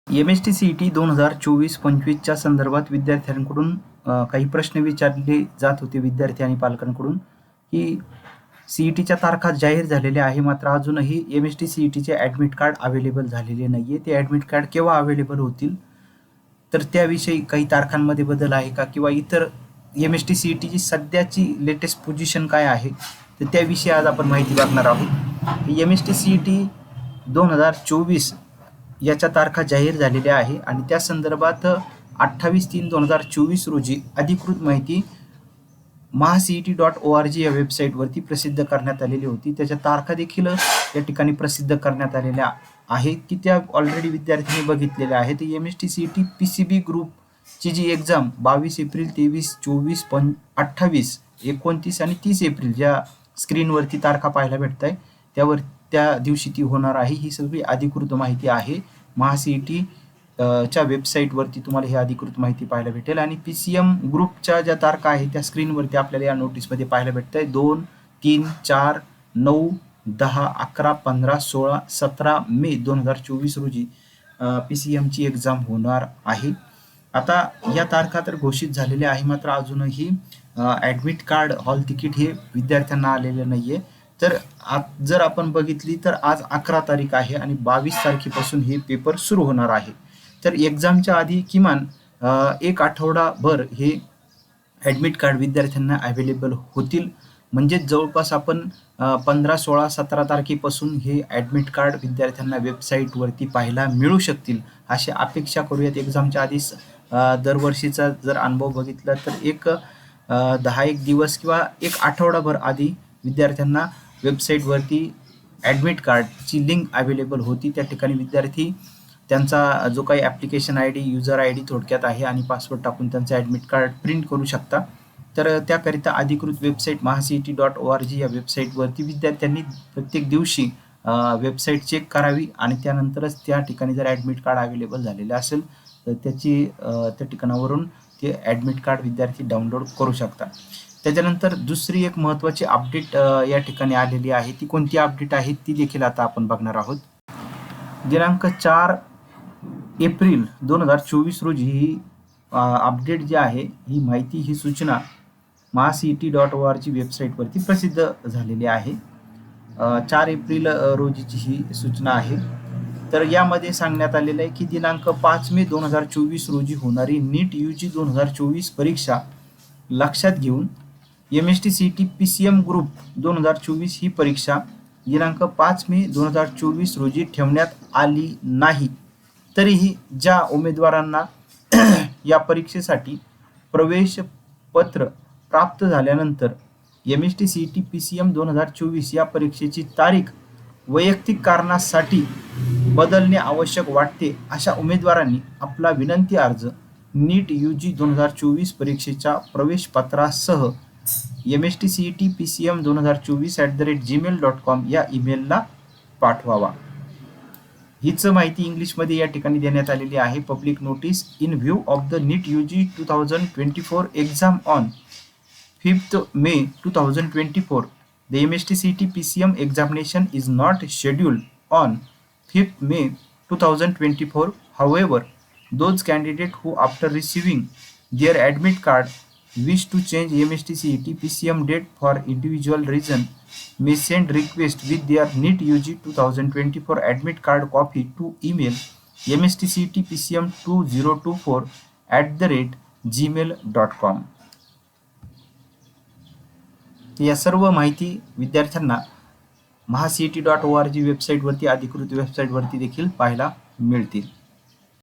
MST-CET 2024-25च्या संदर्भात विद्यार्थ्यांकडून काही प्रश्न विचारले जात होते विद्यार्थी आणि पालकांकडून की सीईटीच्या तारखा जाहीर झालेल्या आहे, मात्र अजूनही MST-CETचे ॲडमिट कार्ड अवेलेबल झालेले नाही आहे. ते ॲडमिट कार्ड केव्हा अवेलेबल होतील, तर त्याविषयी काही तारखांमध्ये बदल आहे का, किंवा इतर MST-CETची सध्याची लेटेस्ट पोझिशन काय आहे, तर त्याविषयी आज आपण माहिती बघणार आहोत. MST-CET 2024 याच्या तारखा जाहीर झालेल्या आहे आणि त्या संदर्भात 28/3/2024 रोजी अधिकृत माहिती mahaCET.org या वेबसाईटवरती प्रसिद्ध करण्यात आलेली होती. त्याच्या तारखा देखील या ठिकाणी प्रसिद्ध करण्यात आलेल्या आहेत की त्या ऑलरेडी विद्यार्थ्यांनी बघितलेल्या आहेत. MST-CET PCB ग्रुपची जी एक्झाम 22 एप्रिल, 23, 24, 28, 29 आणि 30 एप्रिल ज्या स्क्रीनवरती तारखा पाहायला भेटत आहे त्यावर त्या दिवशी ती होणार आहे. ही सगळी अधिकृत माहिती आहे. mahaCET च्या वेबसाईटवरती तुम्हाला ही अधिकृत माहिती पाहायला भेटेल. आणि PCM ग्रुपच्या ज्या तारखा आहेत त्या स्क्रीनवरती आपल्याला या नोटीसमध्ये पाहायला भेटत आहे. 2, 3, 4, 9, 10, 11, 15, 16, 17 मे 2024 रोजी PCMची एक्झाम होणार आहे. आता या तारखा तर घोषित झालेल्या आहे, मात्र अजूनही ॲडमिट कार्ड, हॉल तिकीट हे विद्यार्थ्यांना आलेलं नाही आहे. तर जर आपण बघितली तर आज 11 तारीख आहे आणि 22 तारखेपासून हे पेपर सुरू होणार आहे. तर एक्झामच्या आधी किमान एक आठवडाभर हे ॲडमिट कार्ड विद्यार्थ्यांना अवेलेबल होतील. म्हणजे जवळपास आपण 15, 16, 17 तारखेपासून हे ॲडमिट कार्ड विद्यार्थ्यांना वेबसाईटवरती पाहायला मिळू शकतील अशी अपेक्षा करूयात. एक्झामच्या आधीच दरवर्षीचा जर अनुभव बघितला तर एक 10 दिवस किंवा एक आठवडाभर आधी विद्यार्थ्यांना वेबसाईटवरती ॲडमिट कार्डची लिंक अवेलेबल होती. त्या ठिकाणी विद्यार्थी त्यांचा जो काही ॲप्लिकेशन ID, युजर ID थोडक्यात आहे आणि पासवर्ड टाकून त्यांचं ॲडमिट कार्ड प्रिंट करू शकता. तर त्याकरिता अधिकृत वेबसाईट mahaCET.org या वेबसाईटवरती विद्यार्थ्यांनी प्रत्येक दिवशी वेबसाईट चेक करावी आणि त्यानंतरच त्या ठिकाणी जर ॲडमिट कार्ड अवेलेबल झालेलं असेल तर त्या ठिकाणावरून ते ॲडमिट कार्ड विद्यार्थी डाउनलोड करू शकतात. त्याच्यानंतर दुसरी एक महत्त्वाची अपडेट या ठिकाणी आलेली आहे. ती कोणती अपडेट आहे ती देखील आता आपण बघणार आहोत. दिनांक 4 एप्रिल 2024 रोजी ही अपडेट जी आहे, ही माहिती, ही सूचना mahaCET.org वेबसाईटवरती प्रसिद्ध झालेली आहे. 4 एप्रिल रोजीची ही सूचना आहे. तर यामध्ये सांगण्यात आलेलं आहे की दिनांक 5 मे 2024 रोजी होणारी NEET UG 2024 परीक्षा लक्षात घेऊन MST-CET PCM ग्रुप 2024 ही परीक्षा दिनांक 5 मे 2024 रोजी ठेवण्यात आली नाही. तरीही ज्या उमेदवारांना या परीक्षेसाठी प्रवेश पत्र प्राप्त झाल्यानंतर MST-CET PCM 2024 या परीक्षेची तारीख वैयक्तिक कारणासाठी बदलणे आवश्यक वाटते अशा उमेदवारांनी आपला विनंती अर्ज NEET UG 2024 परीक्षेच्या प्रवेशपत्रासह MST-CET PCM 2024@gmail.com या ईमेलला पाठवावा. हीच माहिती इंग्लिशमध्ये या ठिकाणी देण्यात आलेली आहे. Public notice in view of the NEET UG 2024 exam on 5th May 2024 the MST-CET PCM examination is not scheduled on 5th May 2024. However, those candidates who after receiving their admit card wish to change MST-CET PCM date for individual reason may send request with their NEET UG 2024 admit card copy to email mstcetpcm2024@gmail.com. या सर्व माहिती विद्यार्थ्यांना mahaCET.org वेबसाईटवरती, अधिकृत वेबसाईटवरती देखील पाहायला मिळतील.